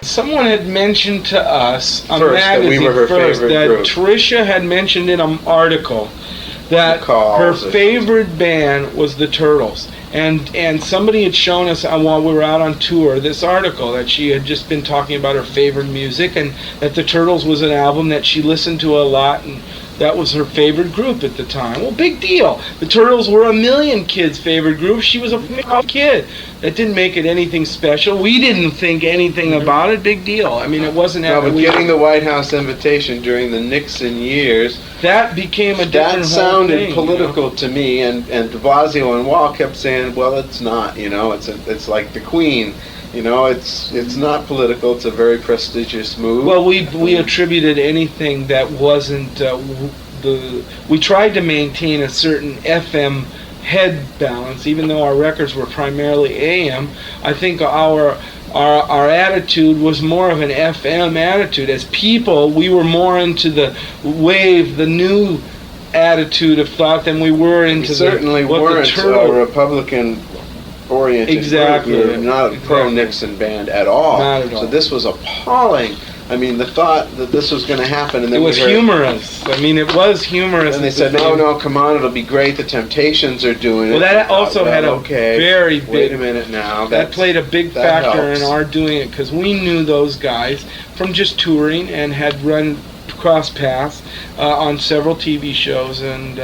Someone had mentioned to us, a First, that we magazine were her favorite that group. Tricia had mentioned in an article that her favorite band was the Turtles. And somebody had shown us while we were out on tour this article that she had just been talking about her favorite music, and that the Turtles was an album that she listened to a lot, and that was her favorite group at the time. Well, big deal. The Turtles were a million kids' favorite group. She was a kid. That didn't make it anything special. We didn't think anything about it. Big deal. I mean, it wasn't... No, but getting the White House invitation during the Nixon years... That became a different That sounded thing, political to me, and de Blasio and Wall kept saying, well, it's not, it's like the Queen. It's not political. It's a very prestigious move. Well, we attributed anything that wasn't we tried to maintain a certain FM head balance, even though our records were primarily AM. I think our attitude was more of an FM attitude. As people, we were more into the wave, the new attitude of thought than we were into we certainly weren't a Republican oriented exactly group. We were not a pro-Nixon band at all. Not at all. So this was appalling. I mean, the thought that this was going to happen, and then it was humorous. I mean, it was humorous. And they said, "No, come on, it'll be great. The Temptations are doing it." Well, that also had a very big. Wait a minute now. That played a big factor in our doing it, because we knew those guys from just touring and had run cross paths on several TV shows and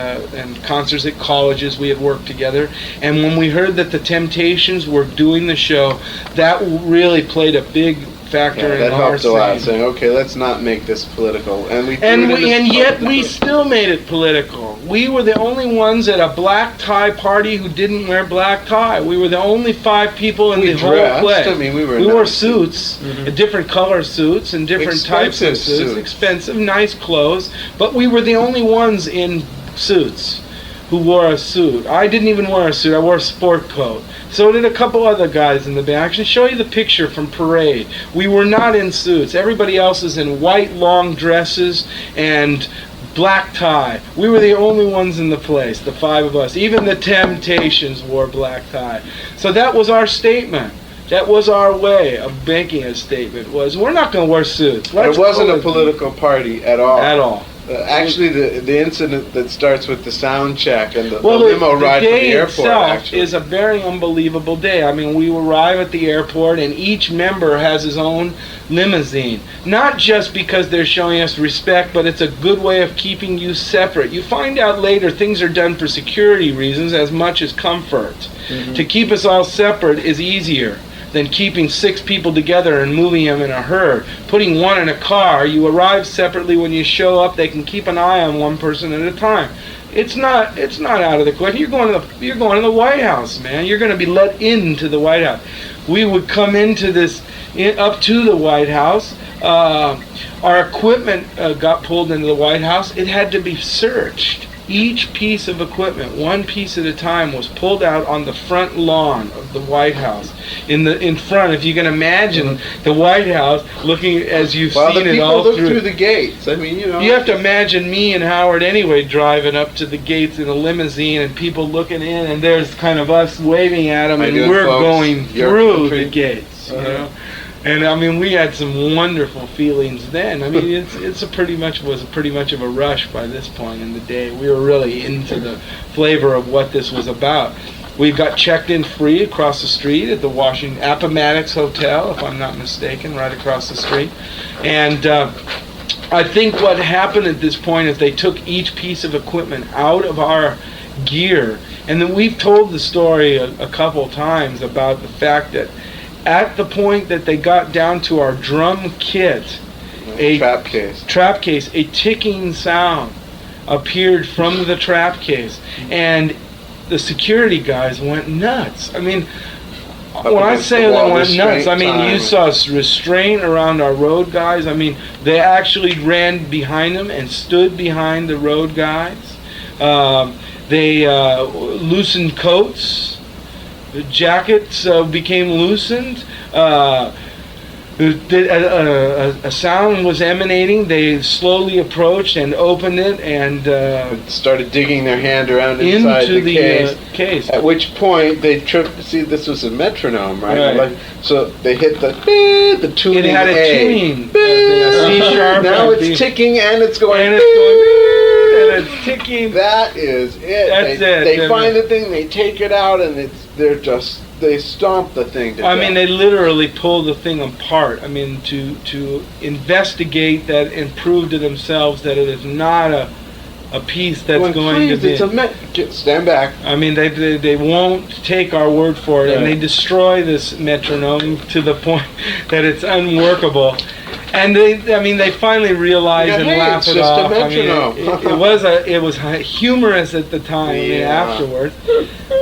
concerts at colleges. We had worked together, and when we heard that the Temptations were doing the show, that really played a big factor in that our helped a lot, saying, okay, let's not make this political. And yet we still made it political. We were the only ones at a black tie party who didn't wear black tie. We were the only 5 people in the whole place. I mean, we wore suits, different color suits and different types of suits, expensive, nice clothes, but we were the only ones in suits who wore a suit. I didn't even wear a suit. I wore a sport coat. So did a couple other guys in the band. I can show you the picture from Parade. We were not in suits. Everybody else is in white long dresses and black tie. We were the only ones in the place, the 5 of us. Even the Temptations wore black tie. So that was our statement. That was our way of making a statement, was we're not going to wear suits. It wasn't a political party at all. At all. Actually, the incident that starts with the sound check and the limo ride from the airport. The day itself is a very unbelievable day. I mean, we arrive at the airport and each member has his own limousine. Not just because they're showing us respect, but it's a good way of keeping you separate. You find out later things are done for security reasons as much as comfort. Mm-hmm. To keep us all separate is easier than keeping 6 people together and moving them in a herd. Putting one in a car, you arrive separately. When you show up, they can keep an eye on one person at a time. It's not out of the question. You're going to the White House, man. You're going to be let into the White House. We would come into up to the White House. Our equipment got pulled into the White House. It had to be searched. Each piece of equipment, one piece at a time, was pulled out on the front lawn of the White House. In front, if you can imagine the White House looking as you've seen it all through. People look through the gates. I mean, You have to imagine me and Howard anyway driving up to the gates in a limousine and people looking in, and there's kind of us waving at them, and we're going through the gates. You know. And I mean, we had some wonderful feelings then. I mean, was pretty much of a rush by this point in the day. We were really into the flavor of what this was about. We got checked in free across the street at the Washington Appomattox Hotel, if I'm not mistaken, right across the street. And I think what happened at this point is they took each piece of equipment out of our gear, and then we've told the story a couple times about the fact that at the point that they got down to our drum kit, a trap case, a ticking sound appeared from the trap case, and the security guys went nuts. I mean, when I say they went nuts, I mean you saw restraint around our road guys. I mean, they actually ran behind them and stood behind the road guys. They loosened coats. The jackets became loosened. A sound was emanating. They slowly approached and opened it and started digging their hand around inside into the case. At which point they tripped. See, this was a metronome, right? Right. So they hit the tuning. It had a tuning. C sharp. Now it's ticking and it's going. And it's ticking. That is it. That's They find the thing, they take it out, and they stomp the thing to death. They literally pulled the thing apart. To investigate that and prove to themselves that it is not a piece that's going to be. Stand back. They won't take our word for it, and they destroy this metronome to the point that it's unworkable. And they finally realize and laugh it off. It was humorous at the time. Afterwards,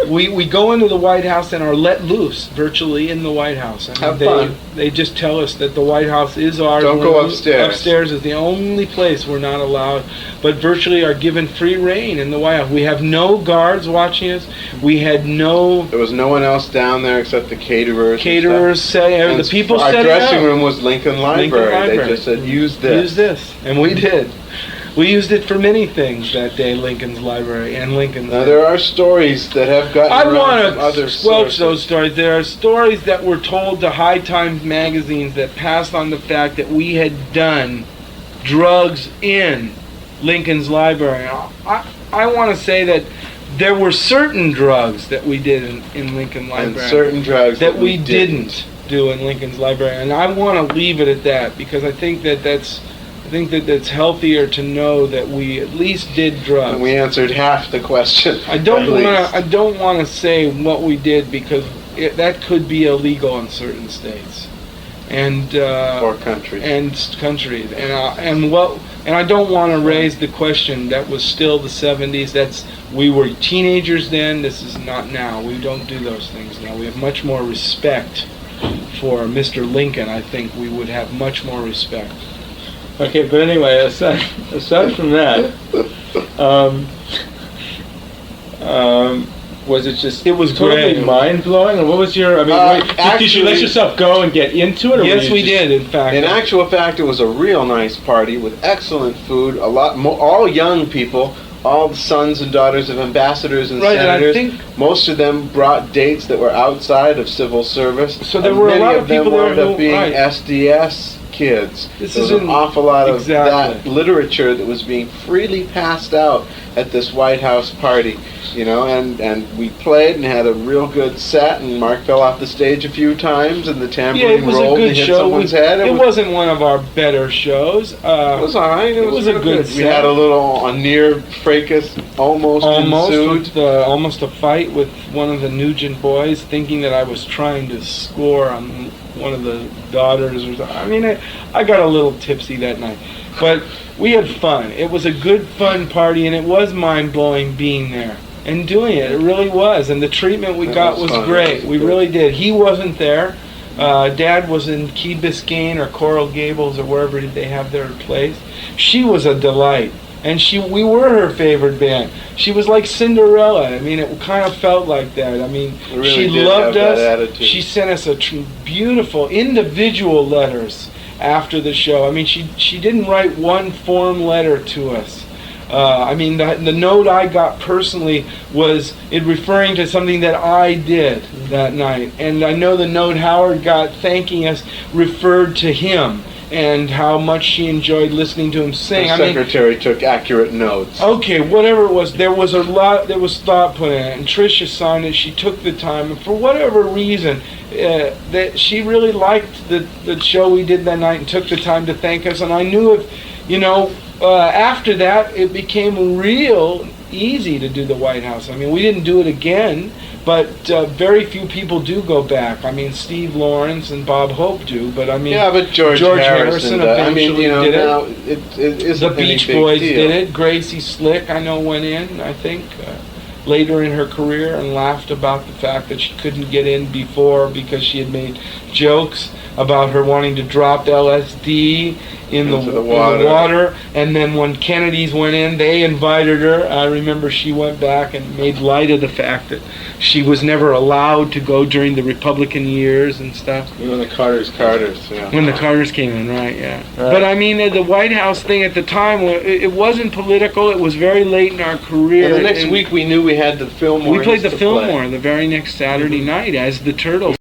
we go into the White House and are let loose virtually in the White House. Have fun. They just tell us that the White House is ours. Don't go upstairs. Upstairs is the only place we're not allowed, but virtually are given free reign in the White House. We have no guards watching us. There was no one else down there except the caterers. The people our set it dressing up. room was Lincoln Library. They just said, use this. Use this. And we did. We used it for many things that day, Lincoln's Library and Lincoln's. Now, there are stories that have gotten I around from want other to squelch sources. those stories. There are stories that were told to High Times magazines that passed on the fact that we had done drugs in Lincoln's Library. I want to say that there were certain drugs that we did in Lincoln Library. And certain drugs that we didn't do in Lincoln's Library. And I want to leave it at that because I think that that's healthier to know that we at least did drugs. And we answered half the question. I don't want to say what we did because that could be illegal in certain states and or countries and I don't want to raise the question. That was still the 70s. We were teenagers then. This is not now. We don't do those things now. We have much more respect for Mr. Lincoln. I think we would have much more respect. Okay, but anyway, aside from that, was it just totally great. Mind-blowing, or what was your, did you let yourself go and get into it? Or Yes, we did, in fact. In actual fact, it was a real nice party with excellent food, all young people, all the sons and daughters of ambassadors and senators. And I think most of them brought dates that were outside of civil service. So there were a lot of people wound there up being SDS kids. This there was an awful lot of that literature that was being freely passed out at this White House party, and we played and had a real good set, and Mark fell off the stage a few times, and the tambourine rolled and hit someone's head. It wasn't one of our better shows. It was all right. It was a good set. We had a near fracas almost a fight with one of the Nugent boys, thinking that I was trying to score on one of the daughters or something. I got a little tipsy that night, but we had fun. It was a good fun party, and it was mind-blowing being there and doing it. It really was, and the treatment we got was great. We really did. He wasn't there. Dad was in Key Biscayne or Coral Gables or wherever they have their place. She was a delight. And we were her favorite band. She was like Cinderella. It kind of felt like that. Really she did loved have us. That attitude. She sent us beautiful individual letters after the show. She didn't write one form letter to us. The note I got personally was it referring to something that I did that night. And I know the note Howard got thanking us referred to him and how much she enjoyed listening to him sing. The secretary took accurate notes. Okay, whatever it was, there was thought put in it, and Tricia signed it. She took the time, and for whatever reason, that she really liked the show we did that night and took the time to thank us. And I knew after that, it became real easy to do the White House. We didn't do it again, but very few people do go back. Steve Lawrence and Bob Hope do, but but George Harrison eventually did it. Now it isn't the Beach any big Boys deal. did it. Gracie Slick, I know, went in, I think, later in her career and laughed about the fact that she couldn't get in before because she had made jokes about her wanting to drop LSD in the water. And then when Kennedys went in, they invited her. I remember she went back and made light of the fact that she was never allowed to go during the Republican years and stuff. When the Carters, yeah. When the Carters came in, right, yeah. Right. But I mean, the White House thing at the time, it wasn't political. It was very late in our career. And the next week we knew we had the Fillmore. We played the Fillmore the very next Saturday night as the Turtles.